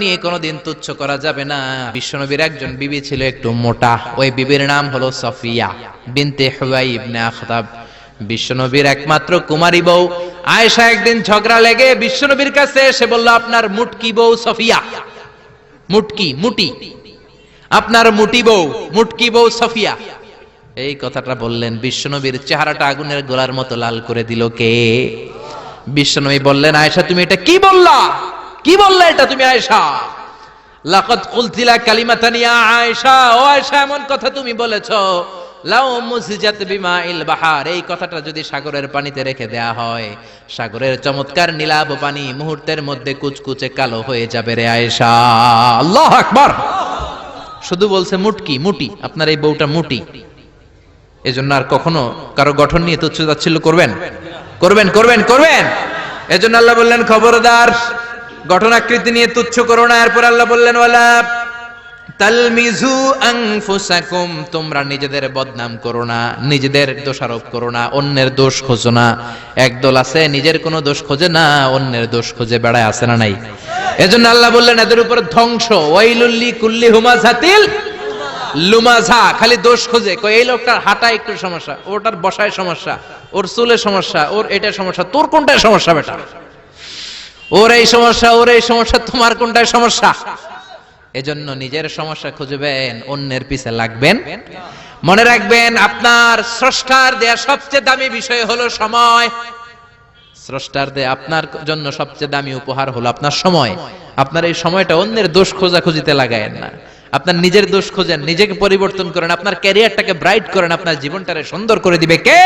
নিয়ে কোনোদিন তুচ্ছ করা যাবে না। বিশ্বনবীর একজন বিবি ছিল একটু মোটা, ওই বিবির নাম হলো সফিয়া বিনতে হুয়াই ইবনে আখতাব। বিশ্বনবীর একমাত্র কুমারী বউ আয়েশা একদিন ঝগড়া লেগে বিশ্বনবীর কাছে এসে বলল, আপনার মুটকি বউ সফিয়া, মুটি আপনার মুটি বউ, মুটকি বউ সফিয়া। এই কথাটা বললেন, বিশ্বনবীর চেহারাটা আগুনের গোলার মতো লাল করে দিল কে? বিশ্বনবী বললেন, আয়েশা তুমি এটা কি বললা? কি বললে এটা তুমি আয়েশা? লাকাদ কুলতিলা কালিমাতান ইয়া আয়েশা, ও আয়েশা এমন কথা তুমি বলেছো, লাউ মুসিজাত বিমাইল বাহার, এই কথাটা যদি সাগরের পানিতে রেখে দেয়া হয়, সাগরের চমৎকার নীলাভ পানি মুহূর্তের মধ্যে কুচকুচে কালো হয়ে যাবে রে আয়েশা। আল্লাহু আকবার। শুধু বলছে মুটি, আপনার এই বউটা মুটি। এজন্য আর কখনো কারো গঠন নিয়ে তুচ্ছ তাচ্ছিল্য করবেন? এজন্য আল্লাহ বললেন, খবরদার গঠনাকৃতি নিয়ে তুচ্ছ করো না। এরপর আল্লাহ বললেন, ওয়ালা তালমিজু আনফুসাকুম, তোমরা নিজেদের বদনাম করো না, নিজেদের দোষারোপ করো না, অন্যের দোষ খোঁজো না। একদল আছে নিজের কোনো দোষ খোঁজে না, অন্যের দোষ খুঁজে বেড়ায়, আছে না নাই? এজন্য আল্লাহ বললেন, এদের উপর ধ্বংস। ওয়াইলুল লিকুল্লি হুমাযাতিল লুমাযা, খালি দোষ খোঁজে। কই এই লোকটার হাঁটা একটু সমস্যা, ওটার বসায় সমস্যা, ওর চুলের সমস্যা, ওর এটা সমস্যা, তোর কোনটায় সমস্যা বেটা? ওর এই সমস্যা, তোমার কোনটায় সমস্যা? এজন্য নিজের সমস্যা খুঁজবেন, অন্যের পিছে লাগবেন। মনে রাখবেন, আপনার স্রষ্টার দেয়া সবচেয়ে দামি বিষয় হলো সময়। স্রষ্টার দেয়া আপনার জন্য সবচেয়ে দামি উপহার হলো আপনার সময়। আপনার এই সময়টা অন্যের দোষ খোঁজাখুঁজিতে লাগায়েন না, আপনার নিজের দোষ খোঁজেন, নিজেকে পরিবর্তন করেন, আপনার ক্যারিয়ারটাকে ব্রাইট করেন, আপনার জীবনটাকে সুন্দর করে দিবে কে?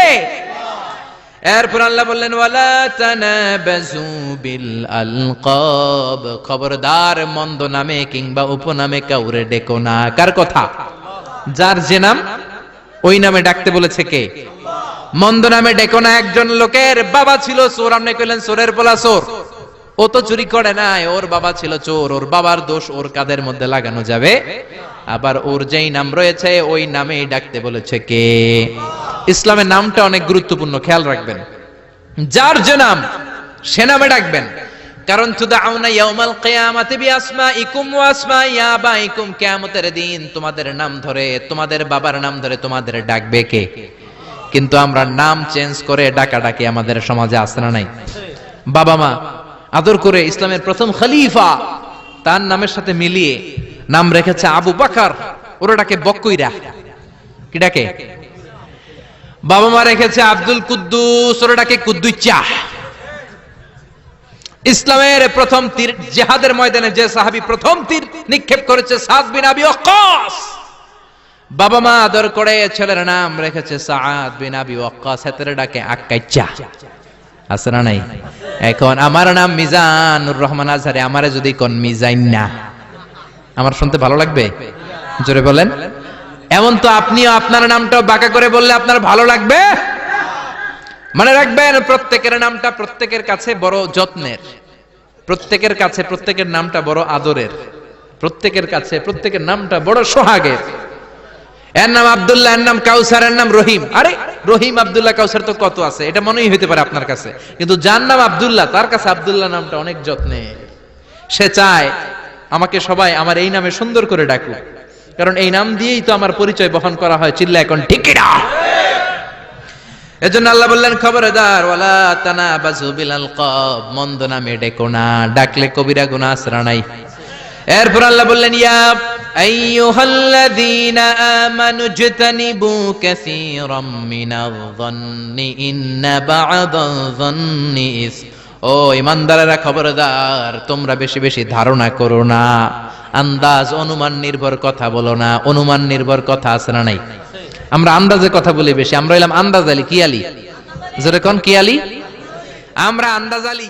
এরপর আল্লাহ বললেন, ওয়ালা তানাবাজু বিল আলকাব, খবরদার মন্দ নামে কিংবা উপনামে কাউরে ডেকো না। কার কথা? যার যে নাম ওই নামে ডাকতে বলেছে কে? মন্দ নামে ডেকো না। একজন লোকের বাবা ছিল চোর, আপনি কইলেন চোরের পোলা চোর, ও তো চুরি করে নাই, ওর বাবা ছিল চোর, ওর বাবার দোষ ওর কাঁধের মধ্যে লাগানো যাবে? আবার ওর যেই নাম রয়েছে ওই নামেই ডাকতে বলেছে কে? ইসলামের নামটা অনেক গুরুত্বপূর্ণ, খেয়াল রাখবেন। যার যে নাম সে নামে ডাকবেন। কারণ তুদাউনা ইয়াউমাল কিয়ামাতি বিআসমাইকুম ওয়া আসমাই আবাইকুম, কিয়ামতের দিন তোমাদের নাম ধরে, তোমাদের বাবার নাম ধরে তোমাদের ডাকবে কে? কিন্তু আমরা নাম চেঞ্জ করে ডাকাডাকি আমাদের সমাজে আছে না নাই? বাবা মা আদর করে ইসলামের প্রথম খলিফা তার নামের সাথে মিলিয়ে নাম রেখেছে আবু বকর, ওরা ডাকে বক্কইরা। কি ডাকে? বাবা মা রেখেছে আব্দুল কুদ্দুস, ওরা ডাকে কুদ্দুচ্চা। ইসলামের প্রথম তীর জিহাদের ময়দানে যে সাহাবী প্রথম তীর নিক্ষেপ করেছে সাদ বিন আবি ওয়াক্কাস, বাবা মা আদর করে ছেলের নাম রেখেছে সাদ বিন আবি ওয়াক্কাস, হেতরে ডাকে আক্কাইচা। আছে না নাই? এখন আমার নাম মিজানুর রহমান আজহারি, আমারে যদি কোন মিজাইন না, আমার শুনতে ভালো লাগবে? জোরে বলেন। এমন তো আপনিও আপনার নামটাও বাঁকা করে বললে আপনার ভালো লাগবে? মনে রাখবেন, প্রত্যেকের নামটা প্রত্যেকের কাছে বড় যত্নের, প্রত্যেকের কাছে প্রত্যেকের নামটা বড় আদরের, প্রত্যেকের কাছে প্রত্যেকের নামটা বড় সোহাগের। এর নাম আব্দুল্লাহ, এর নাম কাউসার, এর নাম রহিম। আরে রহিম, আব্দুল্লাহ, কাউসার তো কত আছে, এটা মনেই হইতে পারে আপনার কাছে, কিন্তু যার নাম আব্দুল্লাহ তার কাছে আব্দুল্লাহ নামটা অনেক যত্নের। সে চায় আমাকে সবাই আমার এই নামে সুন্দর করে ডাকুক, কারণ এই নাম দিয়েই তো আমার পরিচয় বহন করা হয়। চিল্লা এখন ঠিক কিনা? এজন্য আল্লাহ বললেন, খবরদার, ওয়ালা তানাবাজু বিল আলকাব, মন্দ নামে ডেকো না, ডাকলে কবিরা গুনাহ আছে না নাই? এরপর আল্লাহ বললেন, ইয়া আইয়ুহাল্লাযীনা আমানু জতানিবু কাসীরাম মিনায-যন্নি ইন্না বা'দায-যন্নি ইস, ও ইমানদারেরা খবরদার, তোমরা বেশি বেশি ধারণা করো না, আন্দাজ অনুমান নির্ভর কথা বলো না। অনুমান নির্ভর কথা আছে না নাই? আমরা আন্দাজে কথা বলি বেশি, আমরা হইলাম আন্দাজ আলী। কি আলী? যেরকম কি আলী? আমরা আন্দাজ আলী।